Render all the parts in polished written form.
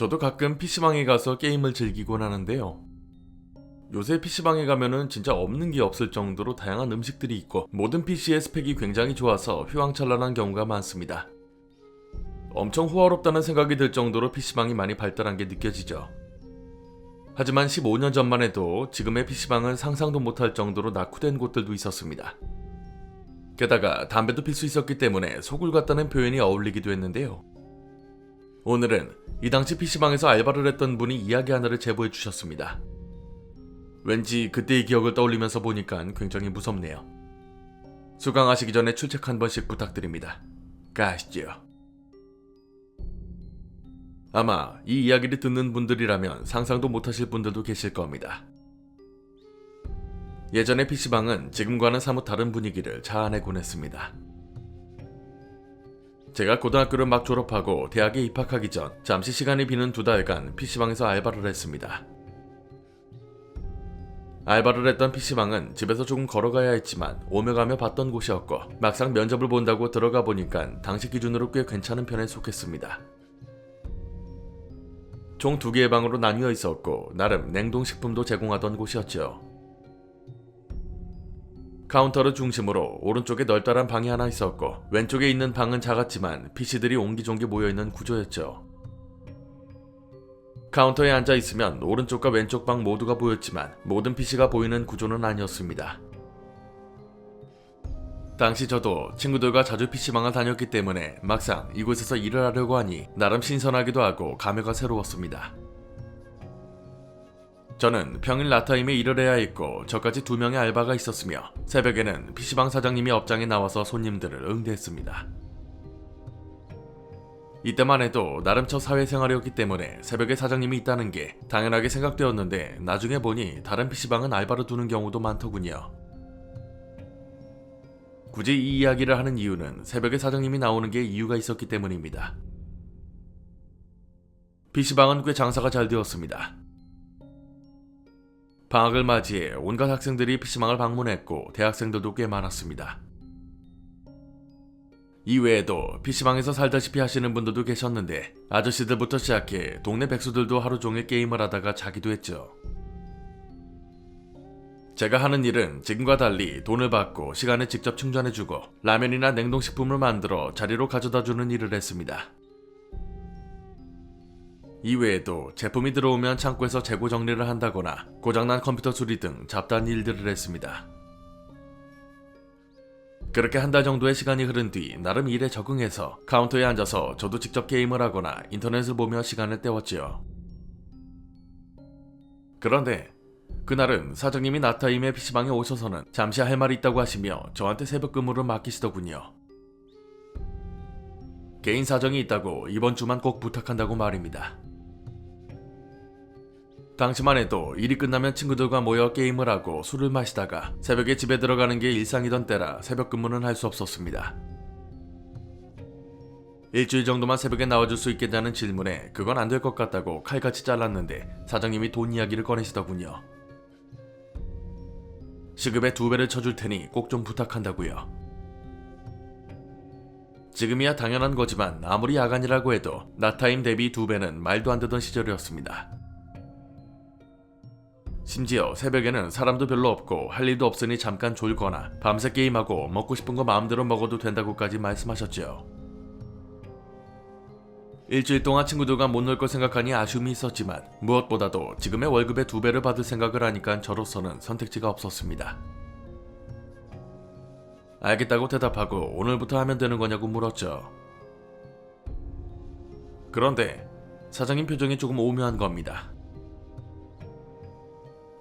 저도 가끔 PC방에 가서 게임을 즐기곤 하는데요. 요새 PC방에 가면은 진짜 없는 게 없을 정도로 다양한 음식들이 있고 모든 PC의 스펙이 굉장히 좋아서 휘황찬란한 경우가 많습니다. 엄청 호화롭다는 생각이 들 정도로 PC방이 많이 발달한 게 느껴지죠. 하지만 15년 전만 해도 지금의 PC방은 상상도 못할 정도로 낙후된 곳들도 있었습니다. 게다가 담배도 필 수 있었기 때문에 소굴 같다는 표현이 어울리기도 했는데요. 오늘은 이 당시 PC방에서 알바를 했던 분이 이야기 하나를 제보해 주셨습니다. 왠지 그때의 기억을 떠올리면서 보니까 굉장히 무섭네요. 수강하시기 전에 출첵 한 번씩 부탁드립니다. 가시죠. 아마 이 이야기를 듣는 분들이라면 상상도 못하실 분들도 계실 겁니다. 예전의 PC방은 지금과는 사뭇 다른 분위기를 자아내곤 했습니다. 제가 고등학교를 막 졸업하고 대학에 입학하기 전 잠시 시간이 비는 2달간 PC방에서 알바를 했습니다. 알바를 했던 PC방은 집에서 조금 걸어가야 했지만 오며 가며 봤던 곳이었고 막상 면접을 본다고 들어가 보니까 당시 기준으로 꽤 괜찮은 편에 속했습니다. 총 2개의 방으로 나뉘어 있었고 나름 냉동식품도 제공하던 곳이었죠. 카운터를 중심으로 오른쪽에 널따란 방이 하나 있었고 왼쪽에 있는 방은 작았지만 PC들이 옹기종기 모여있는 구조였죠. 카운터에 앉아 있으면 오른쪽과 왼쪽 방 모두가 보였지만 모든 PC가 보이는 구조는 아니었습니다. 당시 저도 친구들과 자주 PC방을 다녔기 때문에 막상 이곳에서 일을 하려고 하니 나름 신선하기도 하고 감회가 새로웠습니다. 저는 평일 낮타임에 일을 해야 했고 저까지 2명의 알바가 있었으며 새벽에는 PC방 사장님이 업장에 나와서 손님들을 응대했습니다. 이때만 해도 나름 첫 사회생활이었기 때문에 새벽에 사장님이 있다는 게 당연하게 생각되었는데 나중에 보니 다른 PC방은 알바를 두는 경우도 많더군요. 굳이 이 이야기를 하는 이유는 새벽에 사장님이 나오는 게 이유가 있었기 때문입니다. PC방은 꽤 장사가 잘 되었습니다. 방학을 맞이해 온갖 학생들이 PC방을 방문했고 대학생들도 꽤 많았습니다. 이외에도 PC방에서 살다시피 하시는 분들도 계셨는데 아저씨들부터 시작해 동네 백수들도 하루 종일 게임을 하다가 자기도 했죠. 제가 하는 일은 지금과 달리 돈을 받고 시간을 직접 충전해주고 라면이나 냉동식품을 만들어 자리로 가져다주는 일을 했습니다. 이외에도 제품이 들어오면 창고에서 재고 정리를 한다거나 고장난 컴퓨터 수리 등 잡다한 일들을 했습니다. 그렇게 한 달 정도의 시간이 흐른 뒤 나름 일에 적응해서 카운터에 앉아서 저도 직접 게임을 하거나 인터넷을 보며 시간을 때웠지요. 그런데 그날은 사장님이 낮타임에 PC방에 오셔서는 잠시 할 말이 있다고 하시며 저한테 새벽 근무를 맡기시더군요. 개인 사정이 있다고 이번 주만 꼭 부탁한다고 말입니다. 당시만 해도 일이 끝나면 친구들과 모여 게임을 하고 술을 마시다가 새벽에 집에 들어가는 게 일상이던 때라 새벽 근무는 할 수 없었습니다. 일주일 정도만 새벽에 나와줄 수 있겠냐는 질문에 그건 안 될 것 같다고 칼같이 잘랐는데 사장님이 돈 이야기를 꺼내시더군요. 시급의 2배를 쳐줄 테니 꼭 좀 부탁한다고요. 지금이야 당연한 거지만 아무리 야간이라고 해도 낮타임 대비 2배는 말도 안 되던 시절이었습니다. 심지어 새벽에는 사람도 별로 없고 할 일도 없으니 잠깐 졸거나 밤새 게임하고 먹고 싶은 거 마음대로 먹어도 된다고까지 말씀하셨죠. 일주일 동안 친구들과 못 놀 걸 생각하니 아쉬움이 있었지만 무엇보다도 지금의 월급의 2배를 받을 생각을 하니까 저로서는 선택지가 없었습니다. 알겠다고 대답하고 오늘부터 하면 되는 거냐고 물었죠. 그런데 사장님 표정이 조금 오묘한 겁니다.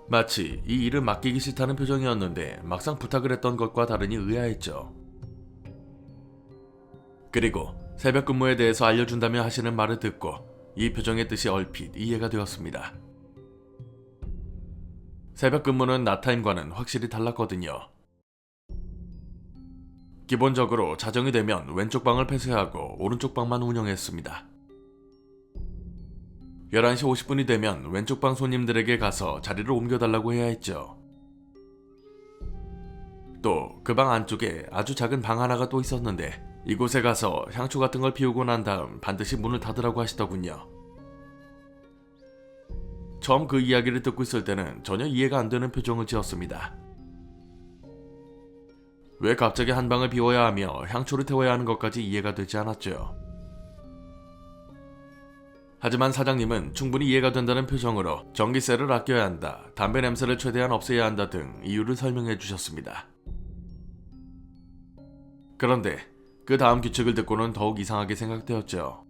마치 이 일을 맡기기 싫다는 표정이었는데 막상 부탁을 했던 것과 다르니 의아했죠. 그리고 새벽 근무에 대해서 알려준다며 하시는 말을 듣고 이 표정의 뜻이 얼핏 이해가 되었습니다. 새벽 근무는 낮타임과는 확실히 달랐거든요. 기본적으로 자정이 되면 왼쪽 방을 폐쇄하고 오른쪽 방만 운영했습니다. 11시 50분이 되면 왼쪽 방 손님들에게 가서 자리를 옮겨달라고 해야 했죠. 또 그 방 안쪽에 아주 작은 방 하나가 또 있었는데 이곳에 가서 향초 같은 걸 피우고 난 다음 반드시 문을 닫으라고 하시더군요. 처음 그 이야기를 듣고 있을 때는 전혀 이해가 안 되는 표정을 지었습니다. 왜 갑자기 한 방을 비워야 하며 향초를 태워야 하는 것까지 이해가 되지 않았죠. 하지만 사장님은 충분히 이해가 된다는 표정으로 전기세를 아껴야 한다, 담배 냄새를 최대한 없애야 한다 등 이유를 설명해 주셨습니다. 그런데 그 다음 규칙을 듣고는 더욱 이상하게 생각되었죠.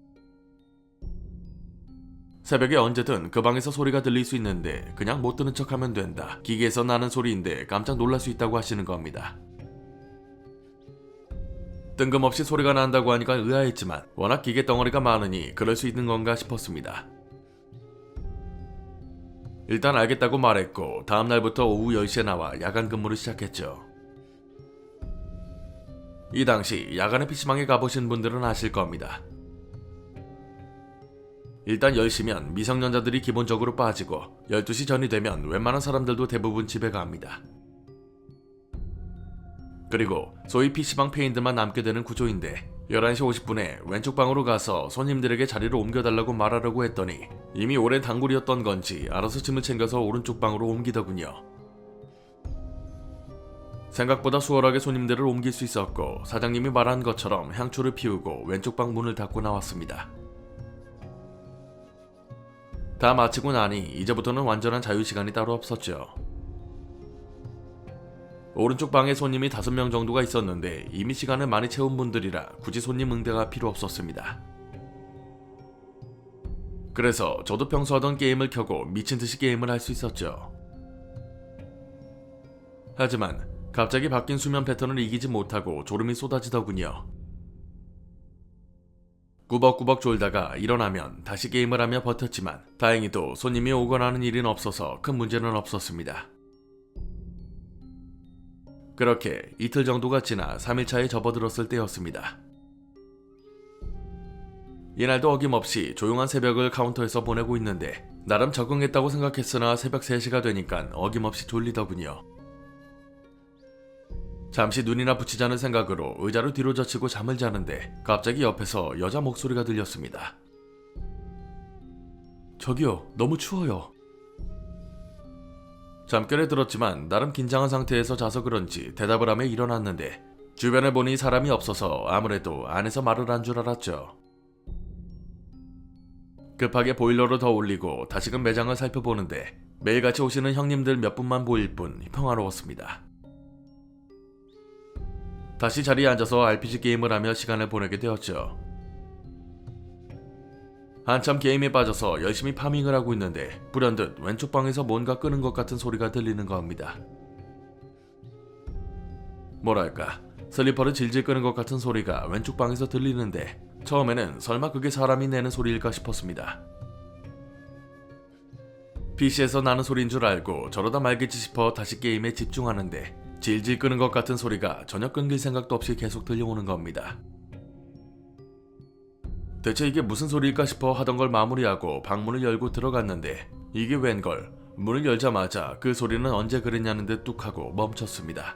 새벽에 언제든 그 방에서 소리가 들릴 수 있는데 그냥 못 들은 척하면 된다. 기계에서 나는 소리인데 깜짝 놀랄 수 있다고 하시는 겁니다. 뜬금없이 소리가 난다고 하니까 의아했지만 워낙 기계 덩어리가 많으니 그럴 수 있는 건가 싶었습니다. 일단 알겠다고 말했고 다음날부터 오후 10시에 나와 야간 근무를 시작했죠. 이 당시 야간에 PC방에 가보신 분들은 아실 겁니다. 일단 10시면 미성년자들이 기본적으로 빠지고 12시 전이 되면 웬만한 사람들도 대부분 집에 갑니다. 그리고 소위 PC방 페인들만 남게 되는 구조인데 11시 50분에 왼쪽 방으로 가서 손님들에게 자리를 옮겨달라고 말하려고 했더니 이미 오랜 단골이었던 건지 알아서 짐을 챙겨서 오른쪽 방으로 옮기더군요. 생각보다 수월하게 손님들을 옮길 수 있었고 사장님이 말한 것처럼 향초를 피우고 왼쪽 방 문을 닫고 나왔습니다. 다 마치고 나니 이제부터는 완전한 자유시간이 따로 없었죠. 오른쪽 방에 손님이 5명 정도가 있었는데 이미 시간을 많이 채운 분들이라 굳이 손님 응대가 필요 없었습니다. 그래서 저도 평소 하던 게임을 켜고 미친듯이 게임을 할 수 있었죠. 하지만 갑자기 바뀐 수면 패턴을 이기지 못하고 졸음이 쏟아지더군요. 꾸벅꾸벅 졸다가 일어나면 다시 게임을 하며 버텼지만 다행히도 손님이 오거나 하는 일은 없어서 큰 문제는 없었습니다. 그렇게 이틀 정도가 지나 3일차에 접어들었을 때였습니다. 이날도 어김없이 조용한 새벽을 카운터에서 보내고 있는데 나름 적응했다고 생각했으나 새벽 3시가 되니까 어김없이 졸리더군요. 잠시 눈이나 붙이자는 생각으로 의자를 뒤로 젖히고 잠을 자는데 갑자기 옆에서 여자 목소리가 들렸습니다. 저기요, 너무 추워요. 잠결에 들었지만 나름 긴장한 상태에서 자서 그런지 대답을 하며 일어났는데 주변을 보니 사람이 없어서 아무래도 안에서 말을 한 줄 알았죠. 급하게 보일러를 더 올리고 다시금 매장을 살펴보는데 매일같이 오시는 형님들 몇 분만 보일 뿐 평화로웠습니다. 다시 자리에 앉아서 RPG 게임을 하며 시간을 보내게 되었죠. 한참 게임에 빠져서 열심히 파밍을 하고 있는데 불현듯 왼쪽 방에서 뭔가 끄는 것 같은 소리가 들리는 겁니다. 뭐랄까, 슬리퍼를 질질 끄는 것 같은 소리가 왼쪽 방에서 들리는데 처음에는 설마 그게 사람이 내는 소리일까 싶었습니다. PC에서 나는 소리인 줄 알고 저러다 말겠지 싶어 다시 게임에 집중하는데 질질 끄는 것 같은 소리가 전혀 끊길 생각도 없이 계속 들려오는 겁니다. 대체 이게 무슨 소리일까 싶어 하던 걸 마무리하고 방문을 열고 들어갔는데 이게 웬걸, 문을 열자마자 그 소리는 언제 그랬냐는 듯 뚝하고 멈췄습니다.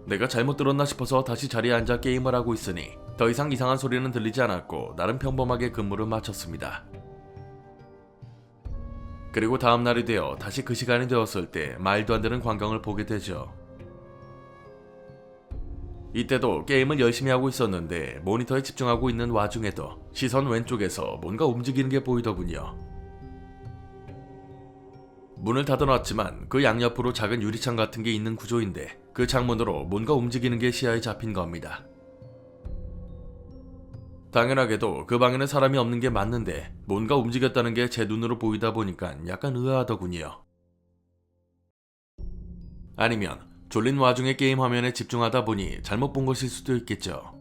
내가 잘못 들었나 싶어서 다시 자리에 앉아 게임을 하고 있으니 더 이상 이상한 소리는 들리지 않았고 나름 평범하게 근무를 마쳤습니다. 그리고 다음날이 되어 다시 그 시간이 되었을 때 말도 안 되는 광경을 보게 되죠. 이때도 게임을 열심히 하고 있었는데 모니터에 집중하고 있는 와중에도 시선 왼쪽에서 뭔가 움직이는 게 보이더군요. 문을 닫아놨지만 그 양옆으로 작은 유리창 같은 게 있는 구조인데 그 창문으로 뭔가 움직이는 게 시야에 잡힌 겁니다. 당연하게도 그 방에는 사람이 없는 게 맞는데 뭔가 움직였다는 게 제 눈으로 보이다 보니까 약간 의아하더군요. 아니면 졸린 와중에 게임 화면에 집중하다 보니 잘못 본 것일 수도 있겠죠.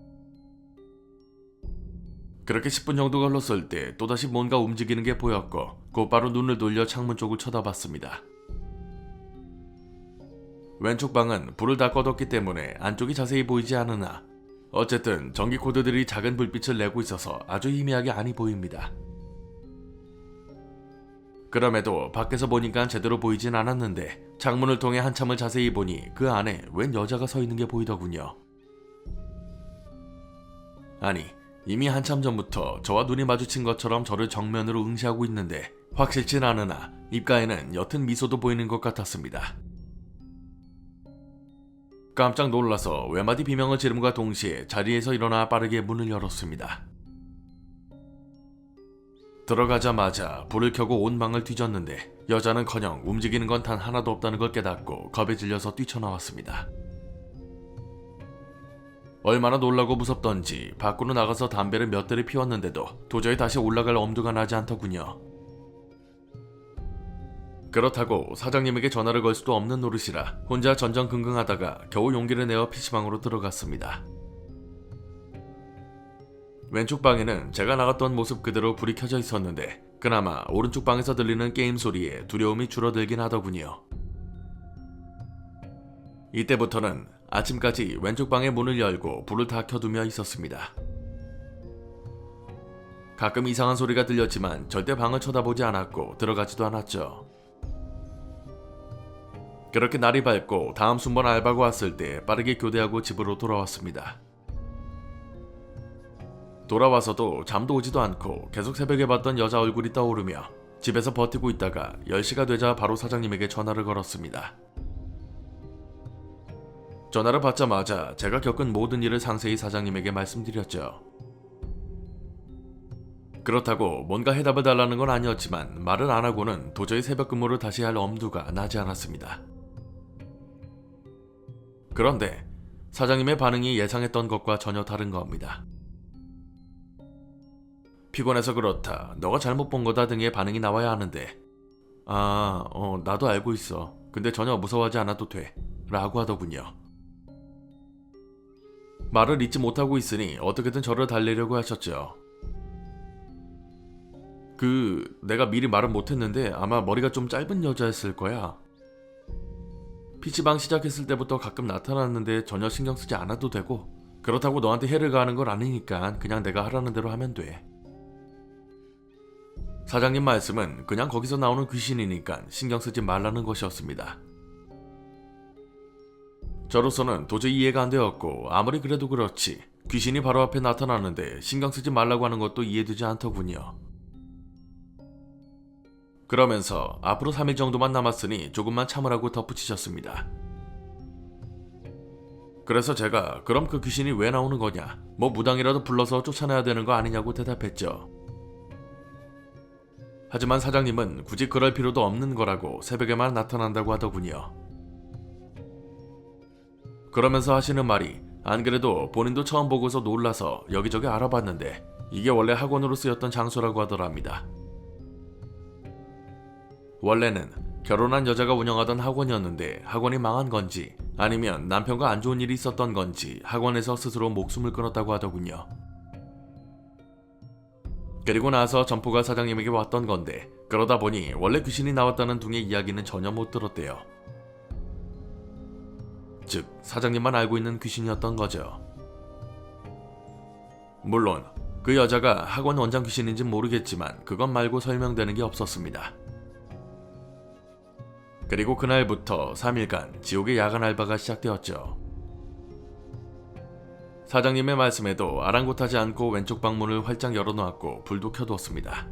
그렇게 10분 정도가 흘렀을 때 또다시 뭔가 움직이는 게 보였고 곧바로 눈을 돌려 창문 쪽을 쳐다봤습니다. 왼쪽 방은 불을 다 꺼뒀기 때문에 안쪽이 자세히 보이지 않으나 어쨌든 전기 코드들이 작은 불빛을 내고 있어서 아주 희미하게 안이 보입니다. 그럼에도 밖에서 보니까 제대로 보이진 않았는데 창문을 통해 한참을 자세히 보니 그 안에 웬 여자가 서 있는 게 보이더군요. 아니, 이미 한참 전부터 저와 눈이 마주친 것처럼 저를 정면으로 응시하고 있는데 확실치 않으나 입가에는 옅은 미소도 보이는 것 같았습니다. 깜짝 놀라서 외마디 비명을 지름과 동시에 자리에서 일어나 빠르게 문을 열었습니다. 들어가자마자 불을 켜고 온 방을 뒤졌는데 여자는커녕 움직이는 건 단 하나도 없다는 걸 깨닫고 겁에 질려서 뛰쳐나왔습니다. 얼마나 놀라고 무섭던지 밖으로 나가서 담배를 몇 대를 피웠는데도 도저히 다시 올라갈 엄두가 나지 않더군요. 그렇다고 사장님에게 전화를 걸 수도 없는 노릇이라 혼자 전전긍긍하다가 겨우 용기를 내어 PC방으로 들어갔습니다. 왼쪽 방에는 제가 나갔던 모습 그대로 불이 켜져 있었는데 그나마 오른쪽 방에서 들리는 게임 소리에 두려움이 줄어들긴 하더군요. 이때부터는 아침까지 왼쪽 방의 문을 열고 불을 다 켜두며 있었습니다. 가끔 이상한 소리가 들렸지만 절대 방을 쳐다보지 않았고 들어가지도 않았죠. 그렇게 날이 밝고 다음 순번 알바가 왔을 때 빠르게 교대하고 집으로 돌아왔습니다. 돌아와서도 잠도 오지도 않고 계속 새벽에 봤던 여자 얼굴이 떠오르며 집에서 버티고 있다가 10시가 되자 바로 사장님에게 전화를 걸었습니다. 전화를 받자마자 제가 겪은 모든 일을 상세히 사장님에게 말씀드렸죠. 그렇다고 뭔가 해답을 달라는 건 아니었지만 말을 안 하고는 도저히 새벽 근무를 다시 할 엄두가 나지 않았습니다. 그런데 사장님의 반응이 예상했던 것과 전혀 다른 겁니다. 피곤해서 그렇다, 너가 잘못 본 거다 등의 반응이 나와야 하는데 나도 알고 있어. 근데 전혀 무서워하지 않아도 돼 라고 하더군요. 말을 잊지 못하고 있으니 어떻게든 저를 달래려고 하셨죠. 내가 미리 말은 못했는데 아마 머리가 좀 짧은 여자였을 거야. PC방 시작했을 때부터 가끔 나타났는데 전혀 신경 쓰지 않아도 되고 그렇다고 너한테 해를 가하는 건 아니니까 그냥 내가 하라는 대로 하면 돼. 사장님 말씀은 그냥 거기서 나오는 귀신이니까 신경 쓰지 말라는 것이었습니다. 저로서는 도저히 이해가 안 되었고 아무리 그래도 그렇지 귀신이 바로 앞에 나타나는데 신경 쓰지 말라고 하는 것도 이해되지 않더군요. 그러면서 앞으로 3일 정도만 남았으니 조금만 참으라고 덧붙이셨습니다. 그래서 제가 그럼 그 귀신이 왜 나오는 거냐, 뭐 무당이라도 불러서 쫓아내야 되는 거 아니냐고 대답했죠. 하지만 사장님은 굳이 그럴 필요도 없는 거라고 새벽에만 나타난다고 하더군요. 그러면서 하시는 말이 안 그래도 본인도 처음 보고서 놀라서 여기저기 알아봤는데 이게 원래 학원으로 쓰였던 장소라고 하더랍니다. 원래는 결혼한 여자가 운영하던 학원이었는데 학원이 망한 건지 아니면 남편과 안 좋은 일이 있었던 건지 학원에서 스스로 목숨을 끊었다고 하더군요. 그리고 나서 점포가 사장님에게 왔던 건데 그러다 보니 원래 귀신이 나왔다는 둥의 이야기는 전혀 못 들었대요. 즉 사장님만 알고 있는 귀신이었던 거죠. 물론 그 여자가 학원 원장 귀신인진 모르겠지만 그것 말고 설명되는 게 없었습니다. 그리고 그날부터 3일간 지옥의 야간 알바가 시작되었죠. 사장님의 말씀에도 아랑곳하지 않고 왼쪽 방문을 활짝 열어놓았고 불도 켜두었습니다.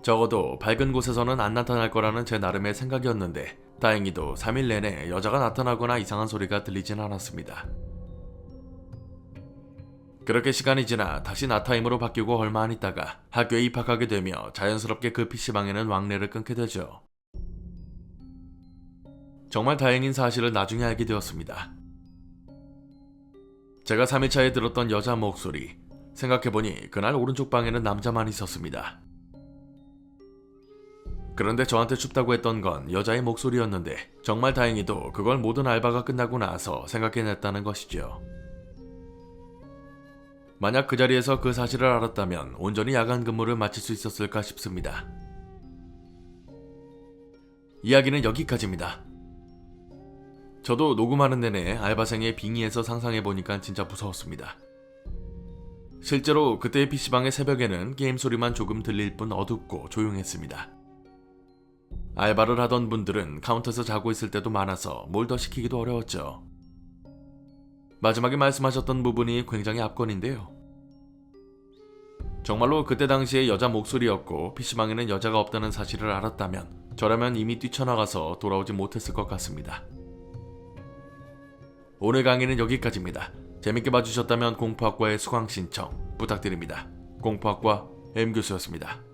적어도 밝은 곳에서는 안 나타날 거라는 제 나름의 생각이었는데 다행히도 3일 내내 여자가 나타나거나 이상한 소리가 들리진 않았습니다. 그렇게 시간이 지나 다시 나타임으로 바뀌고 얼마 안 있다가 학교에 입학하게 되며 자연스럽게 그 PC방에는 왕래를 끊게 되죠. 정말 다행인 사실을 나중에 알게 되었습니다. 제가 3일차에 들었던 여자 목소리, 생각해보니 그날 오른쪽 방에는 남자만 있었습니다. 그런데 저한테 춥다고 했던 건 여자의 목소리였는데 정말 다행히도 그걸 모든 알바가 끝나고 나서 생각해냈다는 것이죠. 만약 그 자리에서 그 사실을 알았다면 온전히 야간 근무를 마칠 수 있었을까 싶습니다. 이야기는 여기까지입니다. 저도 녹음하는 내내 알바생의 빙의에서 상상해보니까 진짜 무서웠습니다. 실제로 그때의 PC방의 새벽에는 게임 소리만 조금 들릴 뿐 어둡고 조용했습니다. 알바를 하던 분들은 카운터에서 자고 있을 때도 많아서 뭘 더 시키기도 어려웠죠. 마지막에 말씀하셨던 부분이 굉장히 압권인데요. 정말로 그때 당시에 여자 목소리였고 PC방에는 여자가 없다는 사실을 알았다면 저라면 이미 뛰쳐나가서 돌아오지 못했을 것 같습니다. 오늘 강의는 여기까지입니다. 재밌게 봐주셨다면 공포학과의 수강 신청 부탁드립니다. 공포학과 M교수였습니다.